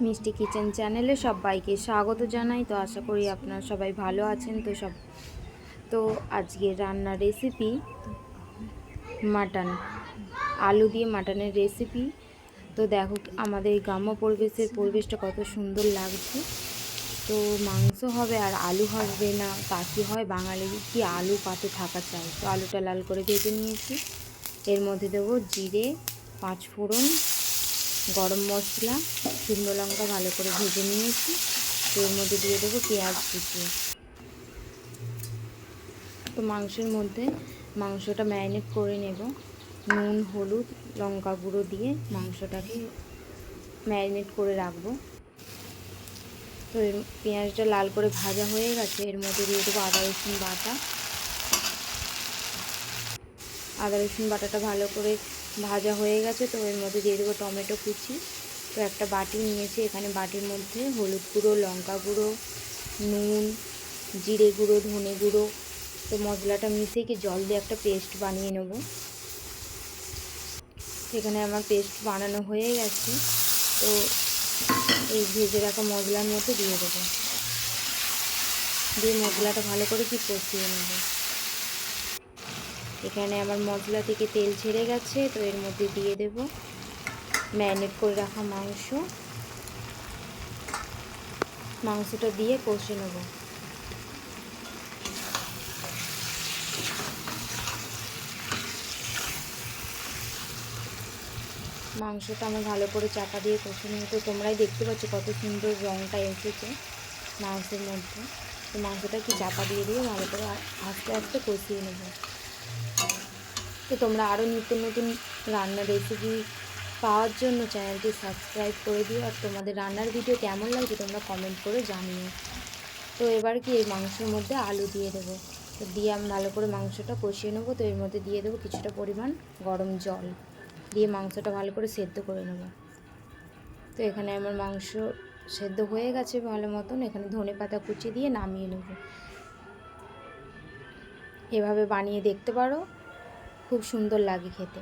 মিষ্টি কিচেন চ্যানেলে সবাইকে স্বাগত জানাই। তো আশা করি আপনারা সবাই ভালো আছেন। তো আজকে রান্নার রেসিপি মাটন, আলু দিয়ে মাটনের রেসিপি। তো দেখো আমাদের গ্রাম্য পরিবেশটা কত সুন্দর লাগছে। তো মাংস হবে আর আলু হবে না, তা কি হয়? বাঙালি কি আলু পাতে থাকা চাই। তো আলুটা লাল করে ভেজে নিয়েছি। এর মধ্যে দেবো জিরে, 5 ফোড়ন, গরম মশলা, শুকনো লঙ্কা ভালো করে ভেজে নিয়েছি। তো এর মধ্যে দিয়ে দেবো পেঁয়াজ কুচি। তো মাংসটা ম্যারিনেট করে নেব। নুন, হলুদ, লঙ্কা গুঁড়ো দিয়ে মাংসটাকে ম্যারিনেট করে রাখবো। তো এর পেঁয়াজটা লাল করে ভাজা হয়ে গেছে। এর মধ্যে দিয়ে দেবো আদা রসুন বাটাটা ভালো করে ভাজা হয়ে গেছে। তো এর মধ্যে দিয়ে দেবো টমেটো কুচি। তো একটা বাটি নিয়েছি, এখানে বাটির মধ্যে হলুদ গুঁড়ো, লঙ্কা গুঁড়ো, নুন, জিরে গুঁড়ো, ধনে গুঁড়ো, তো মশলাটা মিশিয়ে কি জল দিয়ে একটা পেস্ট বানিয়ে নেব। এখানে আমার পেস্ট বানানো হয়ে গেছে। তো এই ভেজে রাখা মশলার মধ্যে দিয়ে দেবো, দিয়ে মশলাটা ভালো করে কি কষিয়ে নেব। এখানে আমার মশলা থেকে তেল ছেড়ে গেছে। তো এর মধ্যে দিয়ে দেব ম্যারিনেট করে রাখা মাংসটা দিয়ে কষে নেব। মাংসটা আমার ভালো করে চাপা দিয়ে কষে নেব। তো তোমরাই দেখতে পাচ্ছ কত সুন্দর রঙটা এসেছে মাংসের মধ্যে। তো মাংসটা কি চাপা দিয়ে ভালো করে আস্তে আস্তে কষিয়ে নেব। তো তোমরা আরও নিত্য নতুন রান্নার রেসিপি পাওয়ার জন্য চ্যানেলটি সাবস্ক্রাইব করে দিও। আর তোমাদের রান্নার ভিডিও কেমন লাগছে তোমরা কমেন্ট করে জানিও। তো এবার কি এই মাংসের মধ্যে আলু দিয়ে দেবো। তো দিয়ে আমি ভালো করে মাংসটা কষিয়ে নেবো। তো এর মধ্যে দিয়ে দেবো কিছুটা পরিমাণ গরম জল, দিয়ে মাংসটা ভালো করে সেদ্ধ করে নেব। তো এখানে আমার মাংস সেদ্ধ হয়ে গেছে ভালো মতন। এখানে ধনেপাতা কুচি দিয়ে নামিয়ে নেব। এভাবে বানিয়ে দেখতে পারো, খুব সুন্দর লাগে খেতে।